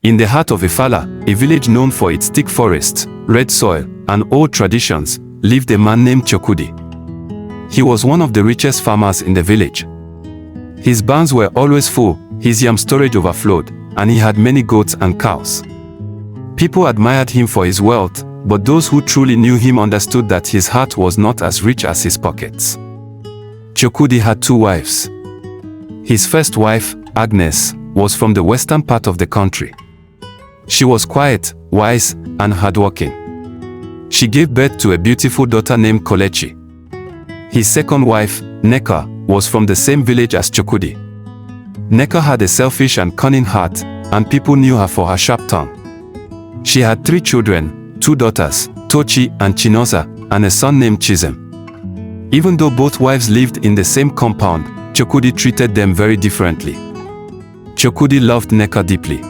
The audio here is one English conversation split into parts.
In the heart of Efala, a village known for its thick forests, red soil, and old traditions, lived a man named Chukuri. He was one of the richest farmers in the village. His barns were always full, his yam storage overflowed, and he had many goats and cows. People admired him for his wealth, but those who truly knew him understood that his heart was not as rich as his pockets. Chukuri had 2 wives. His first wife, Agnes, was from the western part of the country. She was quiet, wise, and hardworking. She gave birth to a beautiful daughter named Kelechi. His second wife, Neca, was from the same village as Chukuri. Neca had a selfish and cunning heart, and people knew her for her sharp tongue. She had 3 children, 2 daughters, Tochi and Chinoza, and a son named Chisem. Even though both wives lived in the same compound, Chukuri treated them very differently. Chukuri loved Neca deeply.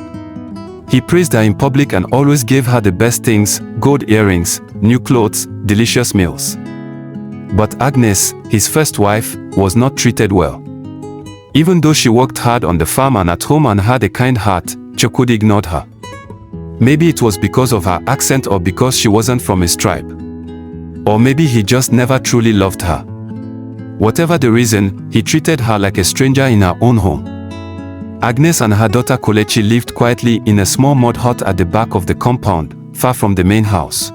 He praised her in public and always gave her the best things: gold earrings, new clothes, delicious meals. But Agnes, his first wife, was not treated well. Even though she worked hard on the farm and at home and had a kind heart, Chukuri ignored her. Maybe it was because of her accent or because she wasn't from his tribe. Or maybe he just never truly loved her. Whatever the reason, he treated her like a stranger in her own home. Agnes and her daughter Kelechi lived quietly in a small mud hut at the back of the compound, far from the main house.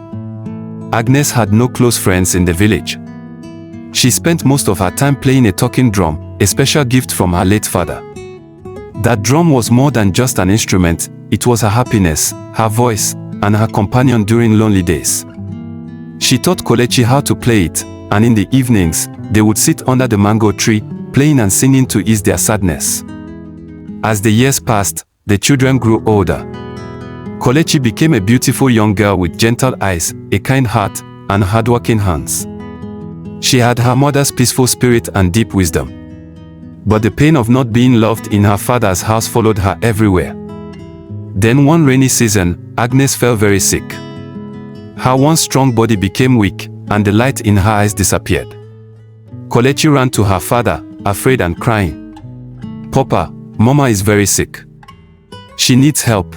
Agnes had no close friends in the village. She spent most of her time playing a talking drum, a special gift from her late father. That drum was more than just an instrument, it was her happiness, her voice, and her companion during lonely days. She taught Kelechi how to play it, and in the evenings, they would sit under the mango tree, playing and singing to ease their sadness. As the years passed, the children grew older. Kelechi became a beautiful young girl with gentle eyes, a kind heart, and hardworking hands. She had her mother's peaceful spirit and deep wisdom. But the pain of not being loved in her father's house followed her everywhere. Then one rainy season, Agnes fell very sick. Her once strong body became weak, and the light in her eyes disappeared. Kelechi ran to her father, afraid and crying. "Papa, Mama is very sick. She needs help,"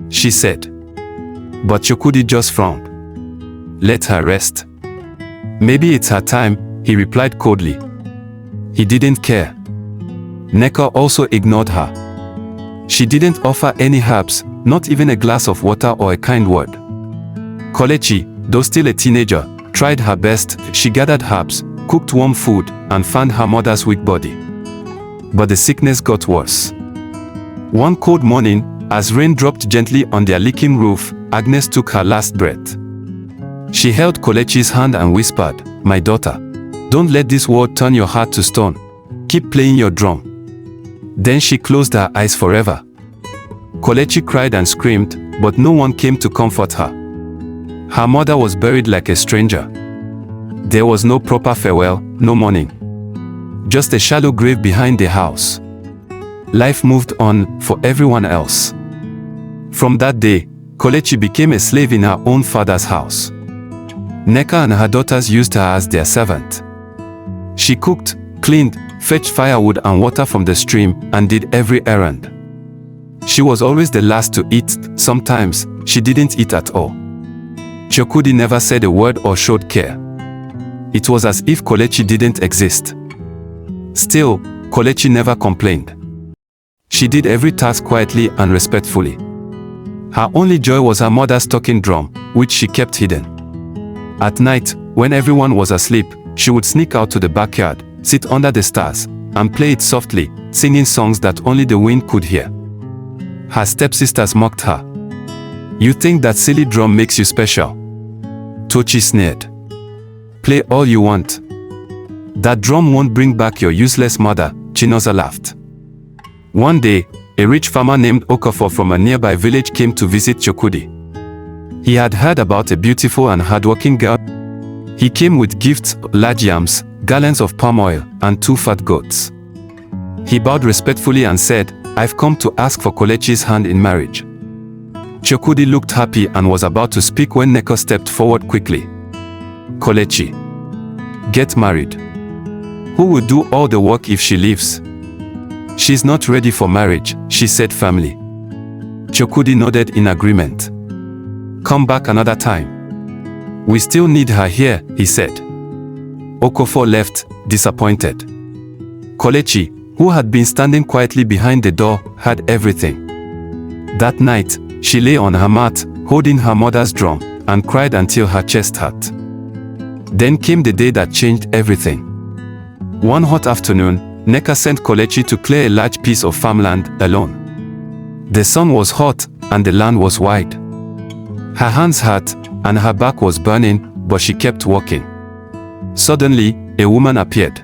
she said. But Chukuri just frowned. "Let her rest. Maybe it's her time," he replied coldly. He didn't care. Neca also ignored her. She didn't offer any herbs, not even a glass of water or a kind word. Kelechi, though still a teenager, tried her best. She gathered herbs, cooked warm food, and fanned her mother's weak body. But the sickness got worse. One cold morning, as rain dropped gently on their leaking roof, Agnes took her last breath. She held Kelechi's hand and whispered, "My daughter, don't let this world turn your heart to stone. Keep playing your drum." Then she closed her eyes forever. Kelechi cried and screamed, but no one came to comfort her. Her mother was buried like a stranger. There was no proper farewell, no mourning. Just a shallow grave behind the house. Life moved on for everyone else. From that day, Kelechi became a slave in her own father's house. Neca and her daughters used her as their servant. She cooked, cleaned, fetched firewood and water from the stream, and did every errand. She was always the last to eat. Sometimes, she didn't eat at all. Chukuri never said a word or showed care. It was as if Kelechi didn't exist. Still, Kelechi never complained. She did every task quietly and respectfully. Her only joy was her mother's talking drum, which she kept hidden. At night, when everyone was asleep, she would sneak out to the backyard, sit under the stars, and play it softly, singing songs that only the wind could hear. Her stepsisters mocked her. "You think that silly drum makes you special?" Tochi sneered. "Play all you want. That drum won't bring back your useless mother," Chinoza laughed. One day, a rich farmer named Okafor from a nearby village came to visit Chukuri. He had heard about a beautiful and hardworking girl. He came with gifts, large yams, gallons of palm oil, and 2 fat goats. He bowed respectfully and said, "I've come to ask for Kelechi's hand in marriage." Chukuri looked happy and was about to speak when Neca stepped forward quickly. "Kelechi, get married. Who will do all the work if she leaves?" "She's not ready for marriage," she said firmly. Chukuri nodded in agreement. Come back another time. We still need her here, he said. Okafor left, disappointed. Kelechi, who had been standing quietly behind the door, heard everything. That night, she lay on her mat, holding her mother's drum, and cried until her chest hurt. Then came the day that changed everything. One hot afternoon, Neca sent Kelechi to clear a large piece of farmland alone. The sun was hot, and the land was wide. Her hands hurt, and her back was burning, but she kept walking. Suddenly, a woman appeared.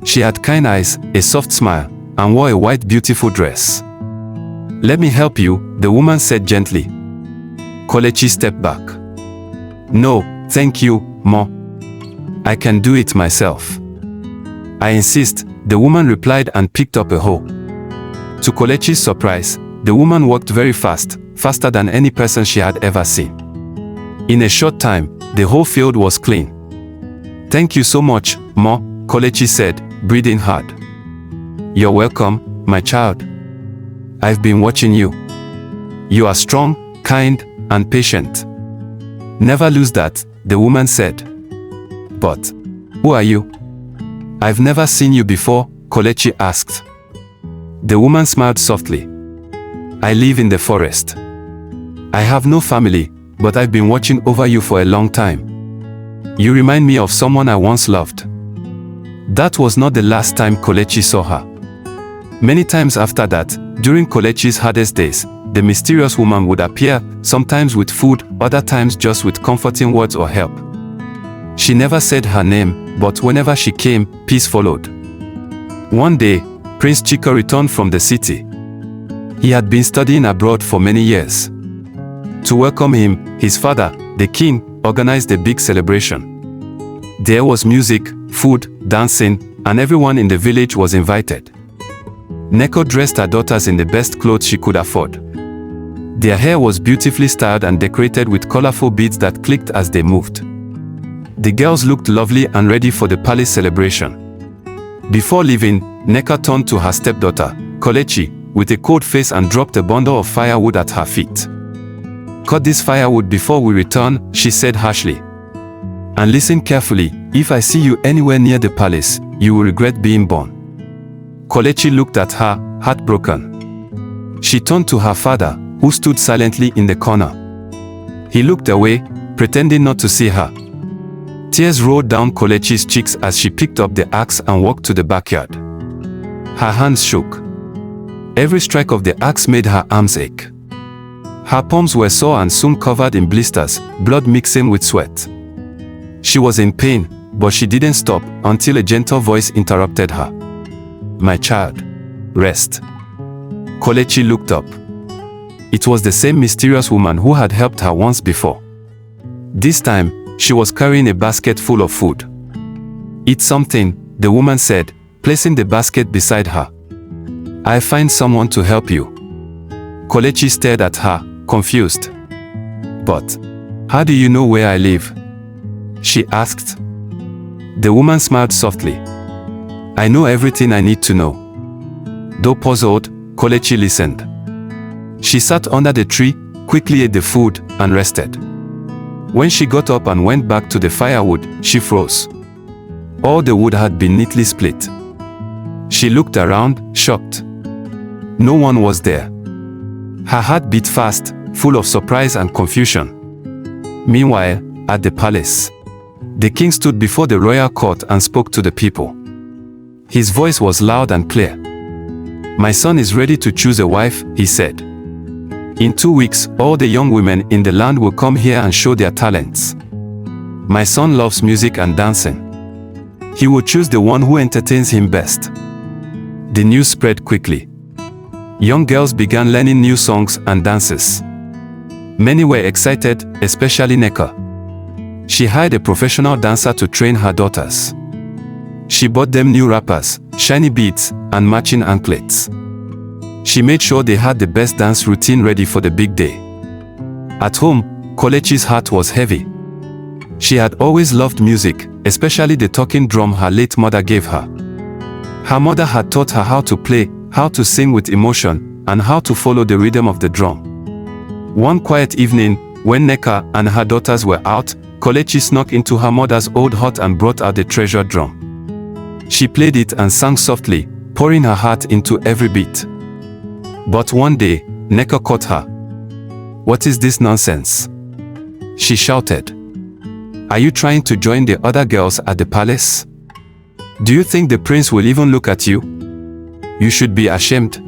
She had kind eyes, a soft smile, and wore a white beautiful dress. Let me help you, the woman said gently. Kelechi stepped back. No, thank you, Ma. I can do it myself. I insist, the woman replied and picked up a hoe. To Kelechi's surprise, the woman walked very fast, faster than any person she had ever seen. In a short time, the whole field was clean. Thank you so much, Ma, Kelechi said, breathing hard. You're welcome, my child. I've been watching you. You are strong, kind, and patient. Never lose that, the woman said. But who are you? I've never seen you before, Kelechi asked. The woman smiled softly. I live in the forest. I have no family, but I've been watching over you for a long time. You remind me of someone I once loved. That was not the last time Kelechi saw her. Many times after that, during Kelechi's hardest days, the mysterious woman would appear, sometimes with food, other times just with comforting words or help. She never said her name, but whenever she came, peace followed. One day, Prince Chukuri returned from the city. He had been studying abroad for many years. To welcome him, his father, the king, organized a big celebration. There was music, food, dancing, and everyone in the village was invited. Neca dressed her daughters in the best clothes she could afford. Their hair was beautifully styled and decorated with colorful beads that clicked as they moved. The girls looked lovely and ready for the palace celebration. Before leaving, Neca turned to her stepdaughter, Kelechi, with a cold face and dropped a bundle of firewood at her feet. Cut this firewood before we return, she said harshly. And listen carefully, if I see you anywhere near the palace, you will regret being born. Kelechi looked at her, heartbroken. She turned to her father, who stood silently in the corner. He looked away, pretending not to see her. Tears rolled down Kelechi's cheeks as she picked up the axe and walked to the backyard. Her hands shook. Every strike of the axe made her arms ache. Her palms were sore and soon covered in blisters, blood mixing with sweat. She was in pain, but she didn't stop until a gentle voice interrupted her. My child, rest. Kelechi looked up. It was the same mysterious woman who had helped her once before. This time, she was carrying a basket full of food. Eat something, the woman said, placing the basket beside her. I'll find someone to help you. Kelechi stared at her, confused. But how do you know where I live? She asked. The woman smiled softly. I know everything I need to know. Though puzzled, Kelechi listened. She sat under the tree, quickly ate the food, and rested. When she got up and went back to the firewood, she froze. All the wood had been neatly split. She looked around, shocked. No one was there. Her heart beat fast, full of surprise and confusion. Meanwhile, at the palace, the king stood before the royal court and spoke to the people. His voice was loud and clear. My son is ready to choose a wife, he said. In 2 weeks, all the young women in the land will come here and show their talents. My son loves music and dancing. He will choose the one who entertains him best. The news spread quickly. Young girls began learning new songs and dances. Many were excited, especially Neca. She hired a professional dancer to train her daughters. She bought them new wrappers, shiny beads, and matching anklets. She made sure they had the best dance routine ready for the big day. At home, Kelechi's heart was heavy. She had always loved music, especially the talking drum her late mother gave her. Her mother had taught her how to play, how to sing with emotion, and how to follow the rhythm of the drum. One quiet evening, when Neca and her daughters were out, Kelechi snuck into her mother's old hut and brought out the treasured drum. She played it and sang softly, pouring her heart into every beat. But one day, Neca caught her. "What is this nonsense?" she shouted. "Are you trying to join the other girls at the palace? Do you think the prince will even look at you? You should be ashamed."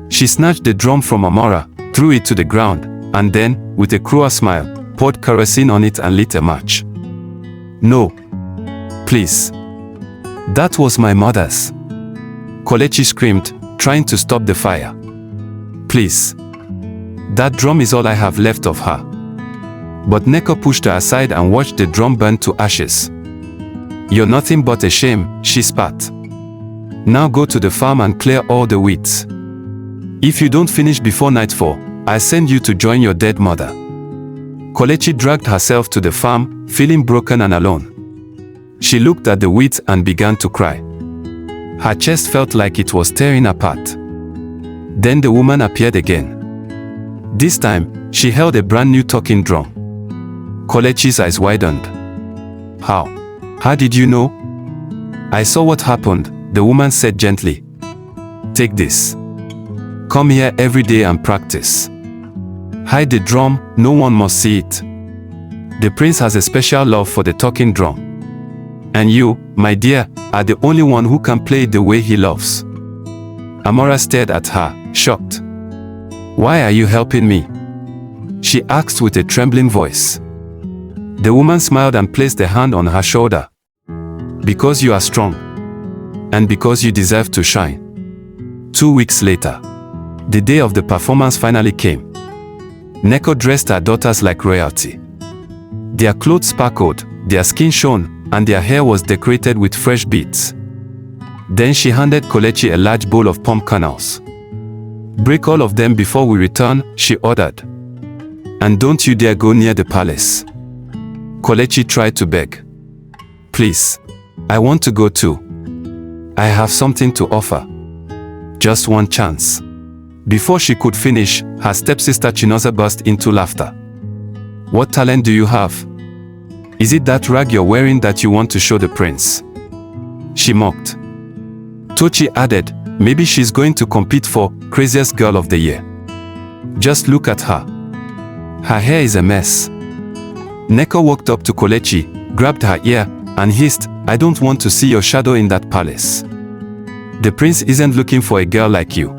She snatched the drum from Amora, threw it to the ground, and then, with a cruel smile, poured kerosene on it and lit a match. "No. Please. That was my mother's," Kelechi screamed, trying to stop the fire. "Please. That drum is all I have left of her." But Neca pushed her aside and watched the drum burn to ashes. "You're nothing but a shame," she spat. "Now go to the farm and clear all the weeds. If you don't finish before nightfall, I'll send you to join your dead mother." Kelechi dragged herself to the farm, feeling broken and alone. She looked at the weeds and began to cry. Her chest felt like it was tearing apart. Then the woman appeared again. This time, she held a brand new talking drum. Kelechi's eyes widened. "How? How did you know?" "I saw what happened," the woman said gently. "Take this. Come here every day and practice. Hide the drum, no one must see it. The prince has a special love for the talking drum. And you, my dear, are the only one who can play it the way he loves." Amora stared at her, shocked. "Why are you helping me?" she asked with a trembling voice. The woman smiled and placed a hand on her shoulder. "Because you are strong. And because you deserve to shine." 2 weeks later, the day of the performance finally came. Neca dressed her daughters like royalty. Their clothes sparkled, their skin shone, and their hair was decorated with fresh beads. Then she handed Kelechi a large bowl of palm kernels. "Break all of them before we return," she ordered. "And don't you dare go near the palace." Kelechi tried to beg. "Please. I want to go too. I have something to offer. Just one chance." Before she could finish, her stepsister Chinoza burst into laughter. "What talent do you have? Is it that rag you're wearing that you want to show the prince?" she mocked. Tochi added, "Maybe she's going to compete for Craziest Girl of the Year. Just look at her. Her hair is a mess." Neca walked up to Kelechi, grabbed her ear, and hissed, "I don't want to see your shadow in that palace. The prince isn't looking for a girl like you.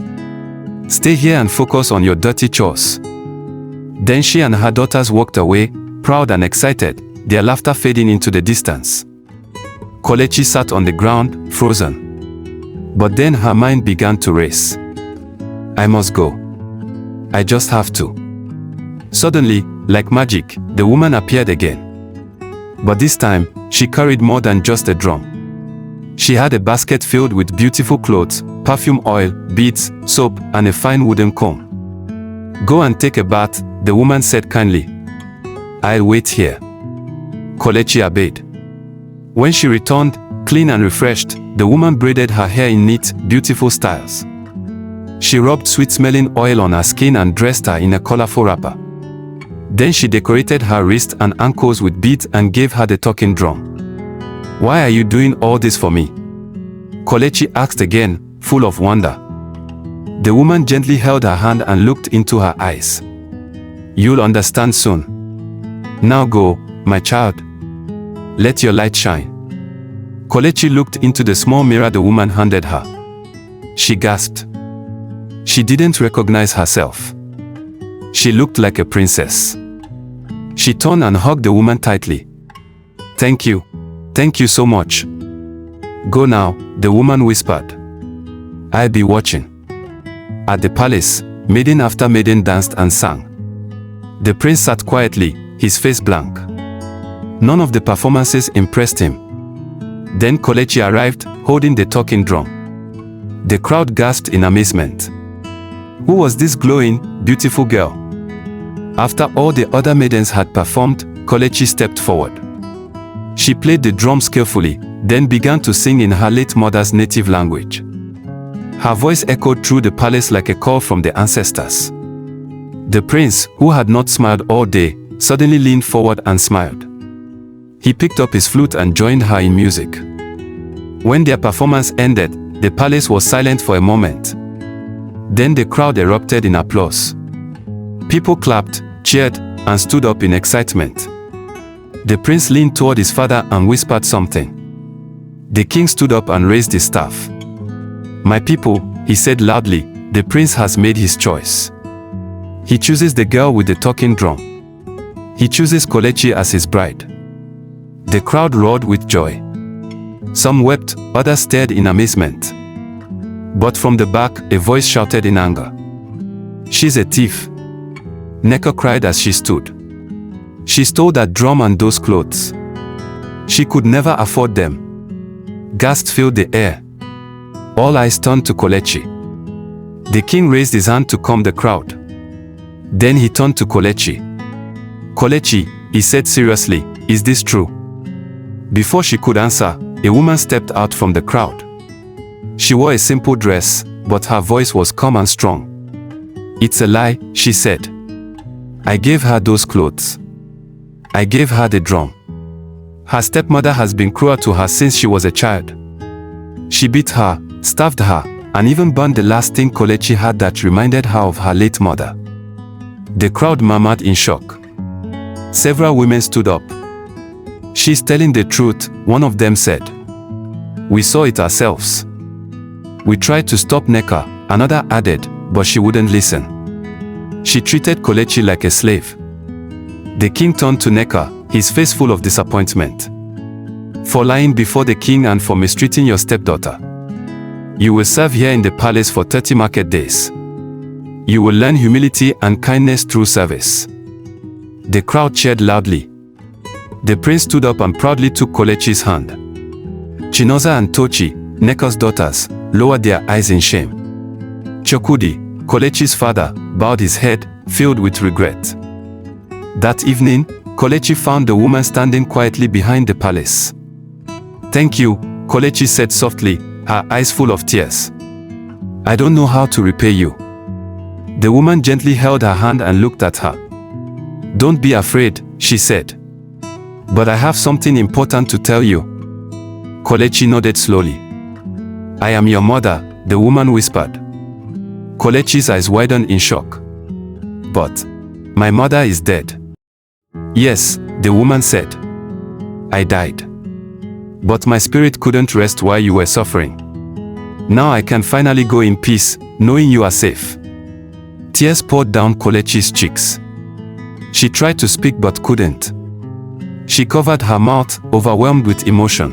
Stay here and focus on your dirty chores." Then she and her daughters walked away, proud and excited, their laughter fading into the distance. Kelechi sat on the ground, frozen. But then her mind began to race. "I must go. I just have to." Suddenly, like magic, the woman appeared again. But this time, she carried more than just a drum. She had a basket filled with beautiful clothes, perfume oil, beads, soap, and a fine wooden comb. "Go and take a bath," the woman said kindly. "I'll wait here." Kelechi obeyed. When she returned, clean and refreshed, the woman braided her hair in neat, beautiful styles. She rubbed sweet-smelling oil on her skin and dressed her in a colorful wrapper. Then she decorated her wrists and ankles with beads and gave her the talking drum. "Why are you doing all this for me?" Kelechi asked again, full of wonder. The woman gently held her hand and looked into her eyes. "You'll understand soon. Now go, my child. Let your light shine." Kelechi looked into the small mirror the woman handed her. She gasped. She didn't recognize herself. She looked like a princess. She turned and hugged the woman tightly. "Thank you. Thank you so much." "Go now," the woman whispered. "I'll be watching." At the palace, maiden after maiden danced and sang. The prince sat quietly, his face blank. None of the performances impressed him. Then Kelechi arrived, holding the talking drum. The crowd gasped in amazement. Who was this glowing, beautiful girl? After all the other maidens had performed, Kelechi stepped forward. She played the drum skillfully, then began to sing in her late mother's native language. Her voice echoed through the palace like a call from the ancestors. The prince, who had not smiled all day, suddenly leaned forward and smiled. He picked up his flute and joined her in music. When their performance ended, the palace was silent for a moment. Then the crowd erupted in applause. People clapped, cheered, and stood up in excitement. The prince leaned toward his father and whispered something. The king stood up and raised his staff. "My people," he said loudly, "the prince has made his choice. He chooses the girl with the talking drum. He chooses Kelechi as his bride." The crowd roared with joy. Some wept, others stared in amazement. But from the back, a voice shouted in anger. "She's a thief." Neca cried as she stood. "She stole that drum and those clothes. She could never afford them." Gasps filled the air. All eyes turned to Kelechi. The king raised his hand to calm the crowd. Then he turned to Kelechi. "Kelechi," he said seriously, "is this true?" Before she could answer, a woman stepped out from the crowd. She wore a simple dress, but her voice was calm and strong. "It's a lie," she said. "I gave her those clothes. I gave her the drum. Her stepmother has been cruel to her since she was a child. She beat her, starved her, and even burned the last thing Kelechi had that reminded her of her late mother." The crowd murmured in shock. Several women stood up. "She's telling the truth," one of them said. "We saw it ourselves. We tried to stop Neca," another added, "but she wouldn't listen. She treated Kelechi like a slave." The king turned to Neca, his face full of disappointment. "For lying before the king and for mistreating your stepdaughter. You will serve here in the palace for 30 market days. You will learn humility and kindness through service." The crowd cheered loudly. The prince stood up and proudly took Kelechi's hand. Chinoza and Tochi, Neca's daughters, lowered their eyes in shame. Chukuri, Kelechi's father, bowed his head, filled with regret. That evening, Kelechi found the woman standing quietly behind the palace. "Thank you," Kelechi said softly, her eyes full of tears. "I don't know how to repay you." The woman gently held her hand and looked at her. "Don't be afraid," she said. "But I have something important to tell you." Kelechi nodded slowly. "I am your mother," the woman whispered. Kelechi's eyes widened in shock. "But my mother is dead." "Yes," the woman said. "I died. But my spirit couldn't rest while you were suffering. Now I can finally go in peace, knowing you are safe." Tears poured down Kelechi's cheeks. She tried to speak but couldn't. She covered her mouth, overwhelmed with emotion.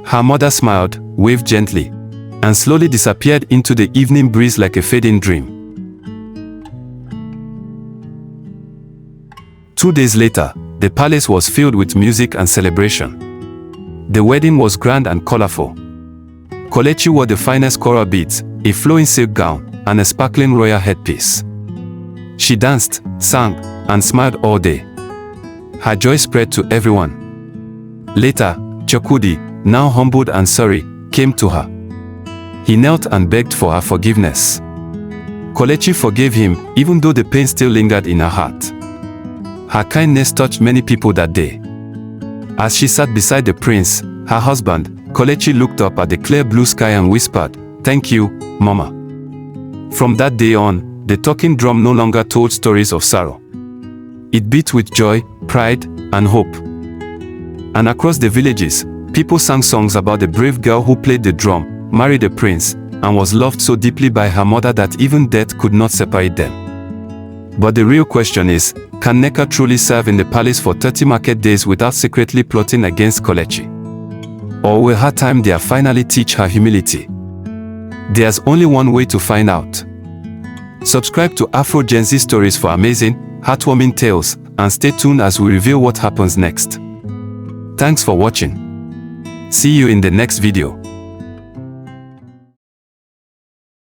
Her mother smiled, waved gently, and slowly disappeared into the evening breeze like a fading dream. 2 days later, the palace was filled with music and celebration. The wedding was grand and colorful. Kelechi wore the finest coral beads, a flowing silk gown, and a sparkling royal headpiece. She danced, sang, and smiled all day. Her joy spread to everyone. Later, Chukuri, now humbled and sorry, came to her. He knelt and begged for her forgiveness. Kelechi forgave him, even though the pain still lingered in her heart. Her kindness touched many people that day. As she sat beside the prince, her husband, Kelechi looked up at the clear blue sky and whispered, "Thank you, Mama." From that day on, the talking drum no longer told stories of sorrow. It beat with joy, pride, and hope. And across the villages, people sang songs about the brave girl who played the drum, married a prince, and was loved so deeply by her mother that even death could not separate them. But the real question is, can Neca truly serve in the palace for 30 market days without secretly plotting against Kelechi? Or will her time there finally teach her humility? There's only one way to find out. Subscribe to Afro Gen Z Stories for amazing, heartwarming tales, and stay tuned as we reveal what happens next. Thanks for watching. See you in the next video.